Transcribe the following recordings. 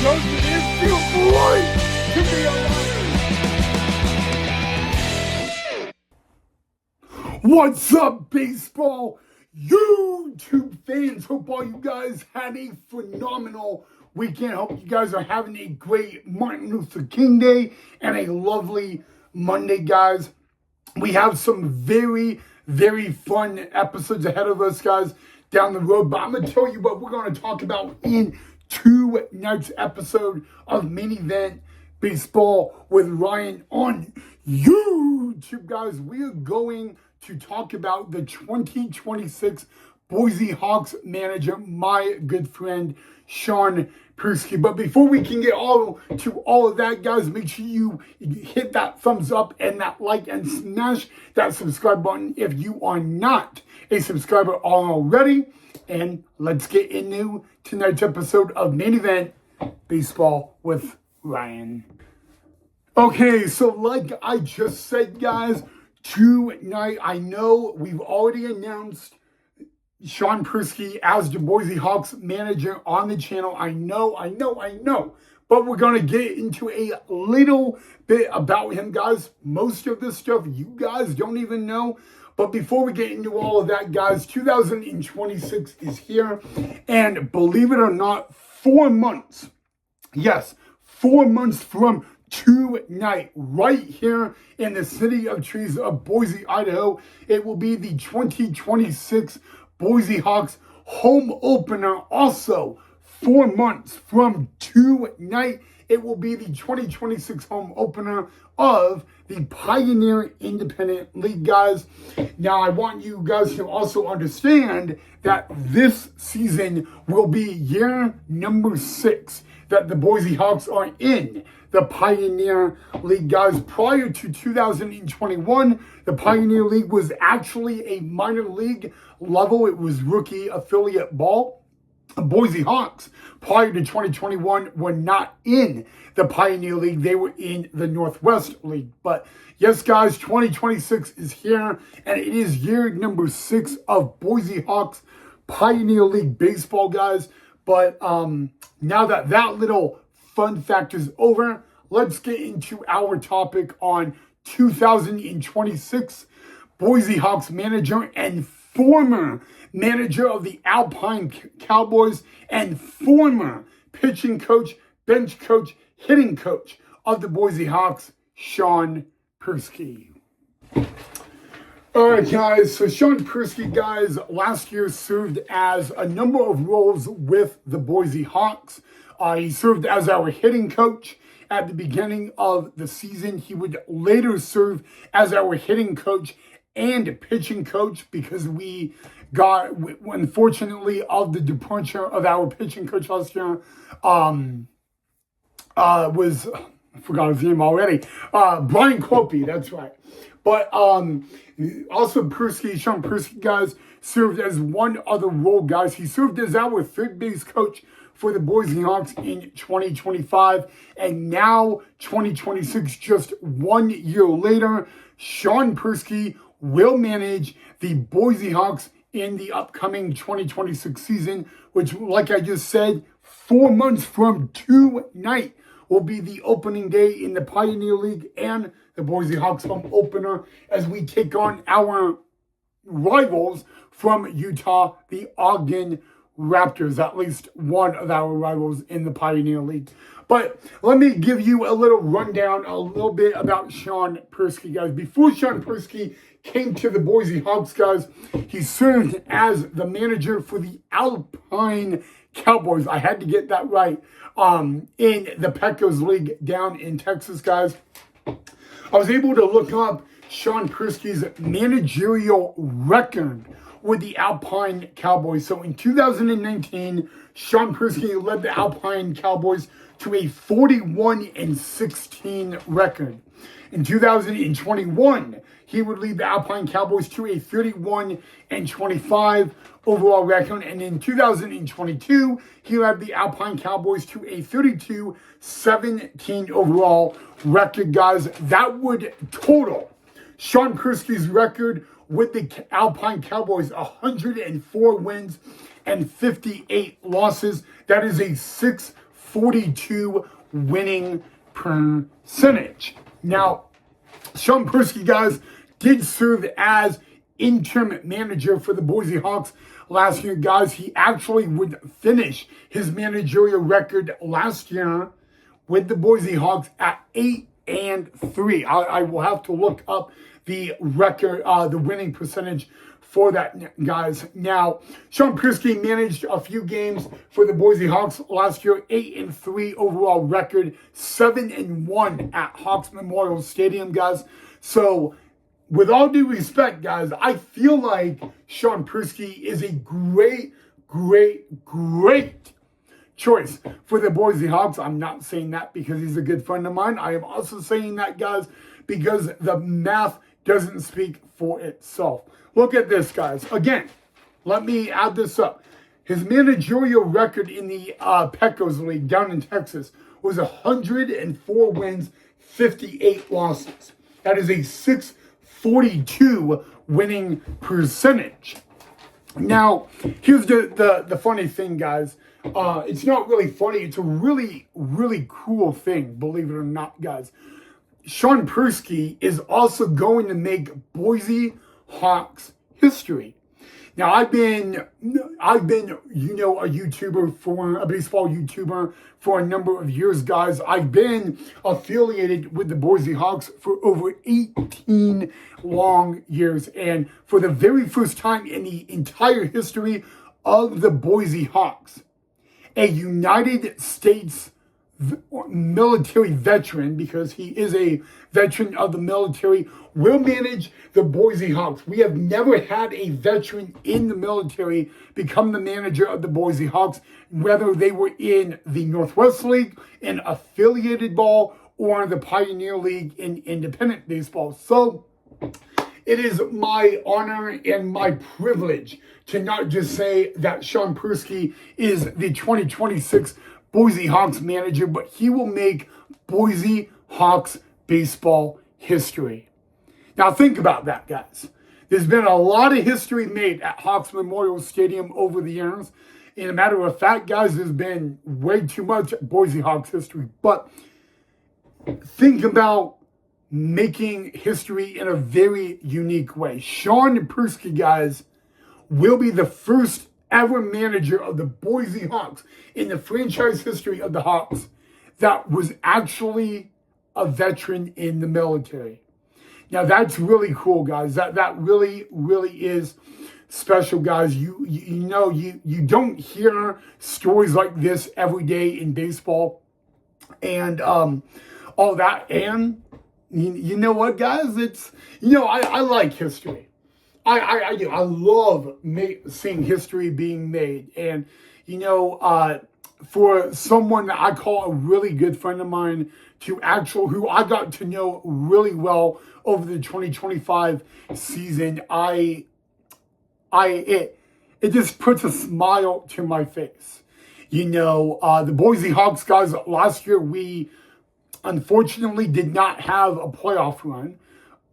Doesn't it feel great to be alive? What's up, baseball YouTube fans? Hope all you guys had a phenomenal weekend. Hope you guys are having a great Martin Luther King Day and a lovely Monday, guys. We have some very, very fun episodes ahead of us, guys, down the road. But I'm going to tell you what we're going to talk about in tonight's episode of Main Event Baseball with Ryan on YouTube, guys. We are going to talk about the 2026 Boise Hawks manager, my good friend, Sean Persky. But before we can get all of that, guys, make sure you hit that thumbs up and that like and smash that subscribe button if you are not a subscriber already. And let's get into tonight's episode of Main Event Baseball with Ryan. Okay, so like I just said, guys, tonight, I know we've already announced Sean Persky as the Boise Hawks manager on the channel. I know. But we're going to get into a little bit about him, guys. Most of this stuff you guys don't even know. But before we get into all of that, guys, 2026 is here. And believe it or not, 4 months. Yes, 4 months from tonight, right here in the city of trees of Boise, Idaho, it will be the 2026 Boise Hawks home opener. Also, 4 months from tonight, it will be the 2026 home opener of the Pioneer Independent League, guys. Now, I want you guys to also understand that this season will be year number 6 that the Boise Hawks are in the Pioneer League, guys. Prior to 2021, the Pioneer League was actually a minor league level. It was rookie affiliate ball. The Boise Hawks, prior to 2021, were not in the Pioneer League. They were in the Northwest League. But yes, guys, 2026 is here, and it is year number 6 of Boise Hawks Pioneer League baseball, guys. But now that little fun fact is over, let's get into our topic on 2026 Boise Hawks manager and former manager of the Alpine Cowboys and former pitching coach, bench coach, hitting coach of the Boise Hawks, Sean Persky. All right, guys, so Sean Persky, guys, last year served as a number of roles with the Boise Hawks. He served as our hitting coach at the beginning of the season. He would later serve as our hitting coach and pitching coach because we got, unfortunately, of the departure of our pitching coach last year, was, I forgot his name already, Brian Copey, that's right. But also Sean Persky, guys, served as one other role, guys. He served as our third base coach for the Boise Hawks in 2025. And now, 2026, just 1 year later, Sean Persky will manage the Boise Hawks in the upcoming 2026 season, which, like I just said, 4 months from tonight will be the opening day in the Pioneer League and the Boise Hawks home opener as we take on our rivals from Utah, the Ogden Raptors, at least one of our rivals in the Pioneer League. But let me give you a little rundown, a little bit about Sean Persky, guys. Before Sean Persky came to the Boise Hawks, guys, he served as the manager for the Alpine Cowboys. I had to get that right. In the Pecos League down in Texas, guys. I was able to look up Sean Persky's managerial record with the Alpine Cowboys. So in 2019, Sean Persky led the Alpine Cowboys to a 41-16 record. In 2021, he would lead the Alpine Cowboys to a 31-25 overall record. And in 2022, he led the Alpine Cowboys to a 32-17 overall record, guys. That would total Sean Persky's record with the Alpine Cowboys, 104 wins and 58 losses. That is a 642 winning percentage. Now, Sean Persky, guys, did serve as interim manager for the Boise Hawks last year, guys. He actually would finish his managerial record last year with the Boise Hawks at 8-3. I will have to look up the record, the winning percentage for that, guys. Now, Sean Persky managed a few games for the Boise Hawks last year, 8-3 overall record, 7-1 at Hawks Memorial Stadium, guys. So, with all due respect, guys, I feel like Sean Persky is a great choice for the Boise Hawks. I'm not saying that because he's a good friend of mine. I am also saying that, guys, because the math doesn't speak for itself. Look at this, guys. Again, let me add this up. His managerial record in the Pecos League down in Texas was 104 wins, 58 losses. That is a 642 winning percentage. Now, here's the funny thing, guys. It's not really funny. It's a really cool thing, believe it or not, guys. Sean Persky is also going to make Boise Hawks history. Now, I've been, a YouTuber a baseball YouTuber for a number of years, guys. I've been affiliated with the Boise Hawks for over 18 long years. And for the very first time in the entire history of the Boise Hawks, a United States military veteran, because he is a veteran of the military, will manage the Boise Hawks. We have never had a veteran in the military become the manager of the Boise Hawks, whether they were in the Northwest League, in affiliated ball, or the Pioneer League in independent baseball. So it is my honor and my privilege to not just say that Sean Persky is the 2026 Boise Hawks manager, but he will make Boise Hawks baseball history. Now think about that, guys. There's been a lot of history made at Hawks Memorial Stadium over the years. And a matter of fact, guys, there's been way too much Boise Hawks history. But think about making history in a very unique way. Sean Persky, guys, will be the first ever manager of the Boise Hawks in the franchise history of the Hawks that was actually a veteran in the military. Now that's really cool, guys. That really is special, guys. You don't hear stories like this every day in baseball, and all that. And you know what, guys? It's I like history. I do. I love seeing history being made. And, for someone that I call a really good friend of mine who I got to know really well over the 2025 season, it just puts a smile to my face. The Boise Hawks, guys, last year we unfortunately did not have a playoff run,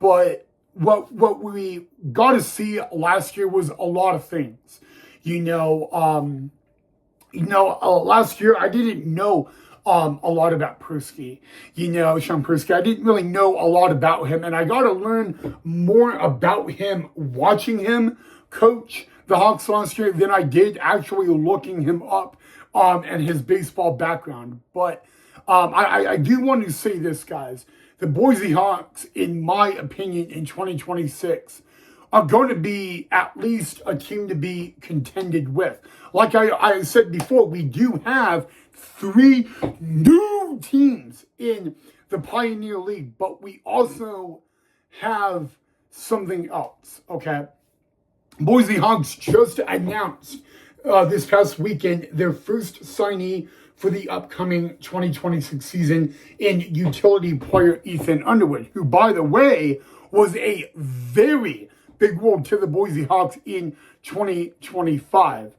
but what we got to see last year was a lot of things. Last year I didn't know a lot about Persky. Sean Persky, I didn't really know a lot about him, and I got to learn more about him watching him coach the Hawks last year than I did actually looking him up and his baseball background. But I do want to say this, guys. The Boise Hawks, in my opinion, in 2026, are going to be at least a team to be contended with. Like I said before, we do have 3 new teams in the Pioneer League, but we also have something else, okay? Boise Hawks just announced this past weekend their first signee for the upcoming 2026 season in utility player Ethan Underwood, who, by the way, was a very big role to the Boise Hawks in 2025.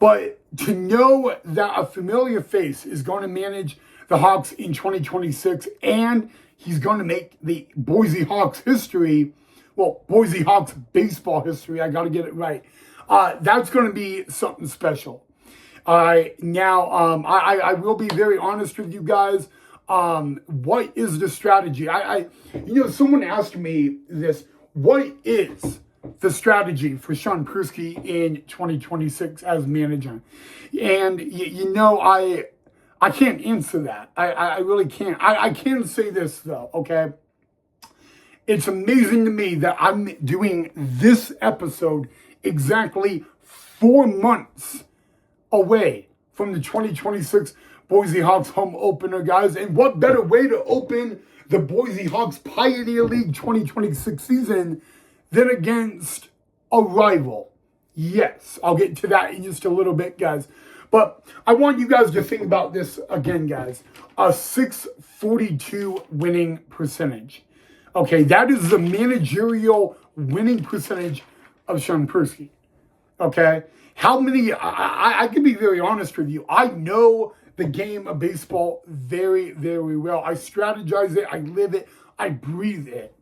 But to know that a familiar face is going to manage the Hawks in 2026 and he's going to make the Boise Hawks history, Boise Hawks baseball history, I got to get it right, that's going to be something special. Now, I will be very honest with you guys. What is the strategy? Someone asked me this. What is the strategy for Sean Persky in 2026 as manager? And, I can't answer that. I really can't. I can say this, though, okay? It's amazing to me that I'm doing this episode exactly 4 months away from the 2026 Boise Hawks home opener, guys. And what better way to open the Boise Hawks Pioneer League 2026 season than against a rival? Yes, I'll get to that in just a little bit, guys. But I want you guys to think about this again, guys. A 642 winning percentage. Okay, that is the managerial winning percentage of Sean Persky. Okay, how many? I can be very honest with you. I know the game of baseball very, very well. I strategize it. I live it. I breathe it.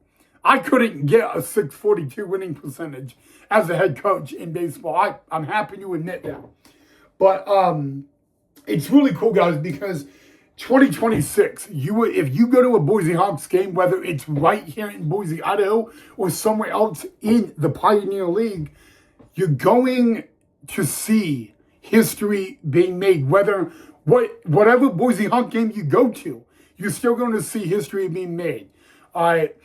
I couldn't get a 642 winning percentage as a head coach in baseball. I'm happy to admit that. But it's really cool, guys, because 2026, if you go to a Boise Hawks game, whether it's right here in Boise, Idaho, or somewhere else in the Pioneer League, you're going to see history being made. Whatever Boise Hawk game you go to, you're still going to see history being made. All right.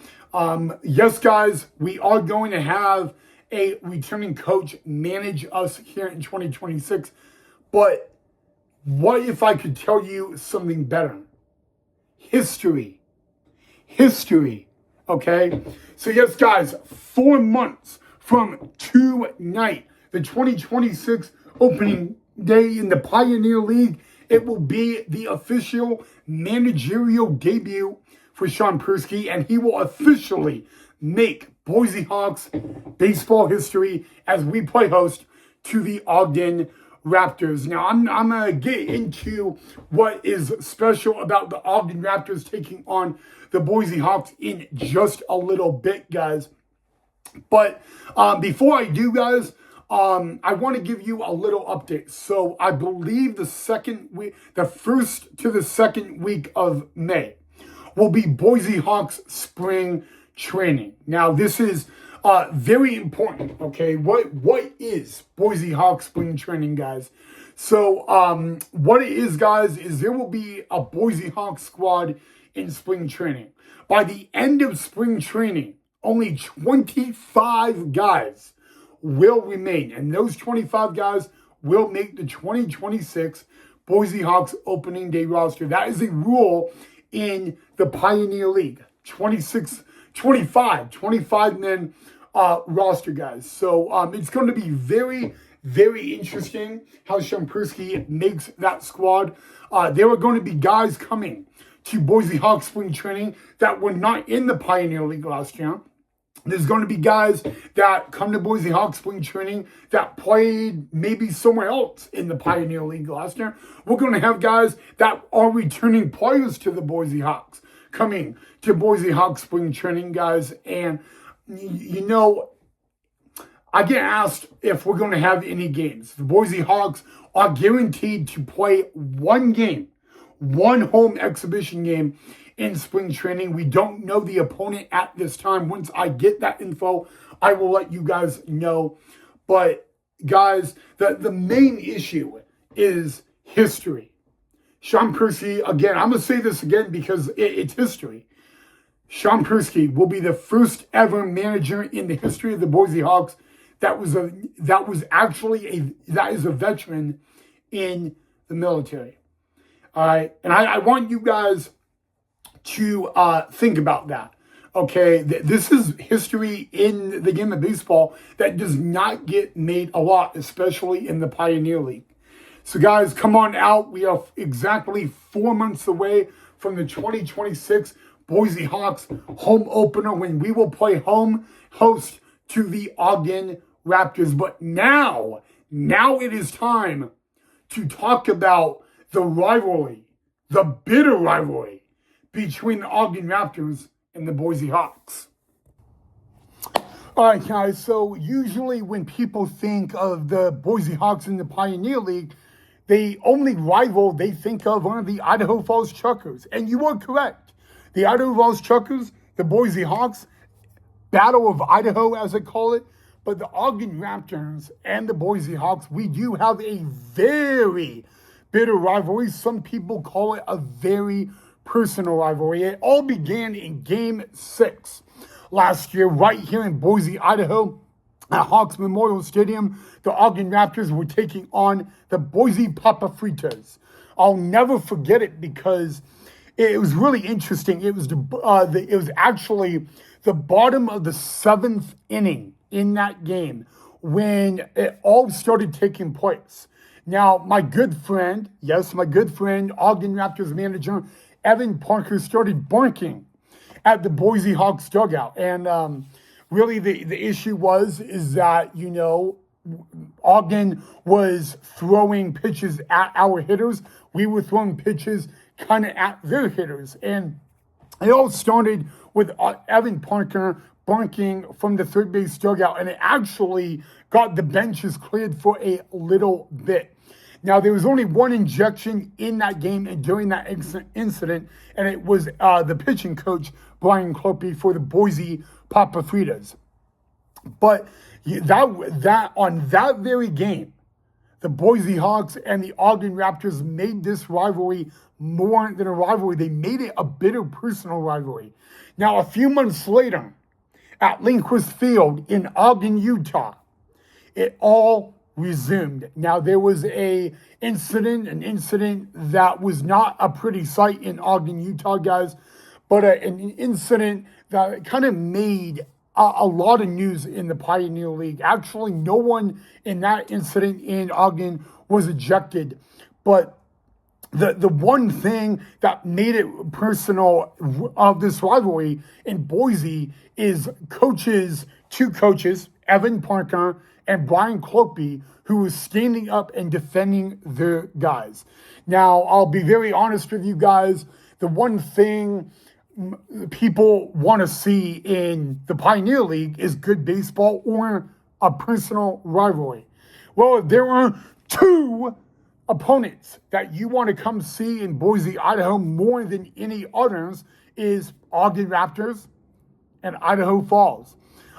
Yes, guys, we are going to have a returning coach manage us here in 2026. But what if I could tell you something better? History. Okay? So yes, guys, 4 months from tonight, the 2026 opening day in the Pioneer League, it will be the official managerial debut for Sean Persky, and he will officially make Boise Hawks baseball history as we play host to the Ogden Raptors. Now, I'm going to get into what is special about the Ogden Raptors taking on the Boise Hawks in just a little bit, guys. But before I do, guys, I want to give you a little update. So I believe the first to the second week of May will be Boise Hawks spring training. Now, this is very important, okay? What is Boise Hawks spring training, guys? So what it is, guys, is there will be a Boise Hawks squad in spring training. By the end of spring training, only 25 guys will remain. And those 25 guys will make the 2026 Boise Hawks opening day roster. That is a rule in the Pioneer League. 25 men roster, guys. So it's going to be very, very interesting how Sean Persky makes that squad. There are going to be guys coming to Boise Hawks spring training that were not in the Pioneer League last year. There's going to be guys that come to Boise Hawks spring training that played maybe somewhere else in the Pioneer League last year. We're going to have guys that are returning players to the Boise Hawks coming to Boise Hawks spring training, guys. And, I get asked if we're going to have any games. The Boise Hawks are guaranteed to play one game, one home exhibition game in spring training. We don't know the opponent at this time. Once I get that info, I will let you guys know. But guys, the main issue is history. Sean Persky, again, I'm going to say this again because it's history. Sean Persky will be the first ever manager in the history of the Boise Hawks that is a veteran in the military. All right, and I want you guys to think about that. Okay, this is history in the game of baseball that does not get made a lot, especially in the Pioneer League. So guys, come on out. We are exactly 4 months away from the 2026 Boise Hawks home opener when we will play home host to the Ogden Raptors. But now it is time to talk about the rivalry, the bitter rivalry between the Ogden Raptors and the Boise Hawks. All right, guys, so usually when people think of the Boise Hawks in the Pioneer League, the only rival they think of are the Idaho Falls Truckers. And you are correct. The Idaho Falls Truckers, the Boise Hawks, Battle of Idaho, as I call it, but the Ogden Raptors and the Boise Hawks, we do have a very bitter rivalry. Some people call it a very personal rivalry. It all began in Game 6 last year, right here in Boise, Idaho, at Hawks Memorial Stadium. The Ogden Raptors were taking on the Boise Papa Fritas. I'll never forget it because it was really interesting. It was it was actually the bottom of the 7th inning in that game when it all started taking place. Now, my good friend, Ogden Raptors manager Evan Parker, started barking at the Boise Hawks dugout. And really the issue is that, Ogden was throwing pitches at our hitters. We were throwing pitches kind of at their hitters. And it all started with Evan Parker barking from the third base dugout, and it actually got the benches cleared for a little bit. Now, there was only one injection in that game and during that incident, and it was the pitching coach, Brian Clopey, for the Boise Papa Fritas. But on that very game, the Boise Hawks and the Ogden Raptors made this rivalry more than a rivalry. They made it a bitter personal rivalry. Now, a few months later, at Lindquist Field in Ogden, Utah, it all resumed. Now, there was an incident that was not a pretty sight in Ogden, Utah, guys, but an incident that kind of made a lot of news in the Pioneer League. Actually, no one in that incident in Ogden was ejected, but the one thing that made it personal of this rivalry in Boise is two coaches, Evan Parker and Brian Clopey, who was standing up and defending their guys. Now, I'll be very honest with you guys. The one thing people want to see in the Pioneer League is good baseball or a personal rivalry. Well, there are two opponents that you want to come see in Boise, Idaho more than any others is Ogden Raptors and Idaho Falls.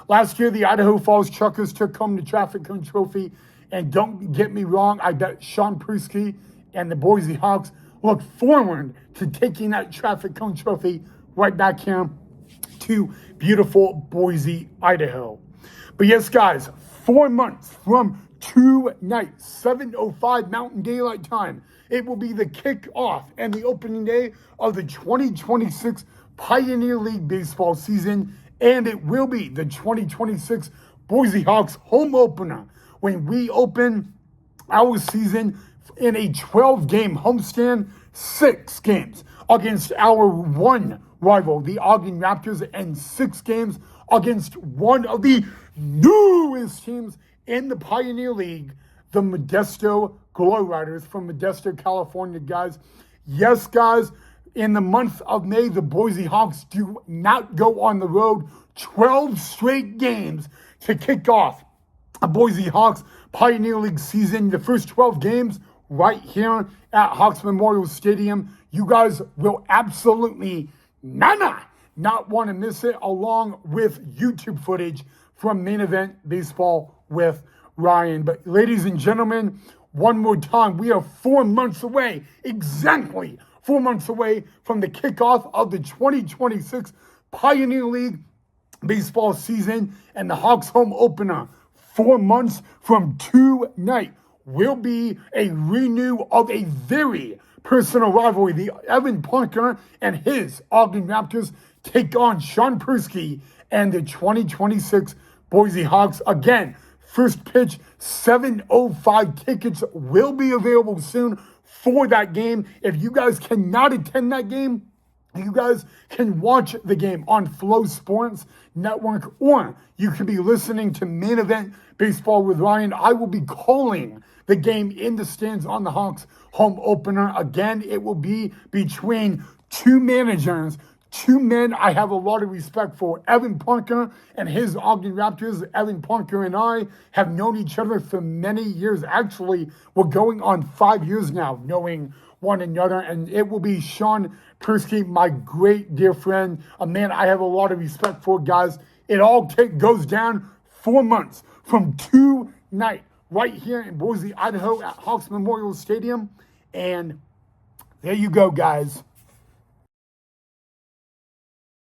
Last year, the Idaho Falls Truckers took home the Traffic Cone Trophy, and don't get me wrong, I bet Sean Prusky and the Boise Hawks look forward to taking that Traffic Cone Trophy right back here to beautiful Boise, Idaho. But yes, guys, 4 months from tonight, 7:05 Mountain Daylight Time, it will be the kickoff and the opening day of the 2026 Pioneer League baseball season, and it will be the 2026 Boise Hawks home opener when we open our season in a 12-game homestand, 6 games against our one rival, the Ogden Raptors, and 6 games against one of the newest teams in the Pioneer League, the Modesto Glow Riders from Modesto, California, guys. Yes, guys, in the month of May, the Boise Hawks do not go on the road. 12 straight games to kick off a Boise Hawks Pioneer League season. The first 12 games right here at Hawks Memorial Stadium. You guys will absolutely not want to miss it, along with YouTube footage from Main Event Baseball with Ryan. But ladies and gentlemen, one more time, we are 4 months away, exactly 4 months away from the kickoff of the 2026 Pioneer League baseball season, and the Hawks home opener 4 months from tonight will be a renew of a very personal rivalry. The Evan Parker and his Ogden Raptors take on Sean Prusky and the 2026 Boise Hawks. Again, first pitch, 7:05. Tickets will be available soon for that game. If you guys cannot attend that game, you guys can watch the game on Flow Sports Network, or you can be listening to Main Event Baseball with Ryan. I will be calling the game in the stands on the Hawks home opener. Again, it will be between two managers, two men I have a lot of respect for. Evan Parker and his Ogden Raptors. Evan Parker and I have known each other for many years. Actually, we're going on 5 years now knowing one another. And it will be Sean Persky, my great dear friend, a man I have a lot of respect for, guys. It all goes down 4 months from tonight right here in Boise, Idaho at Hawks Memorial Stadium. And there you go, guys.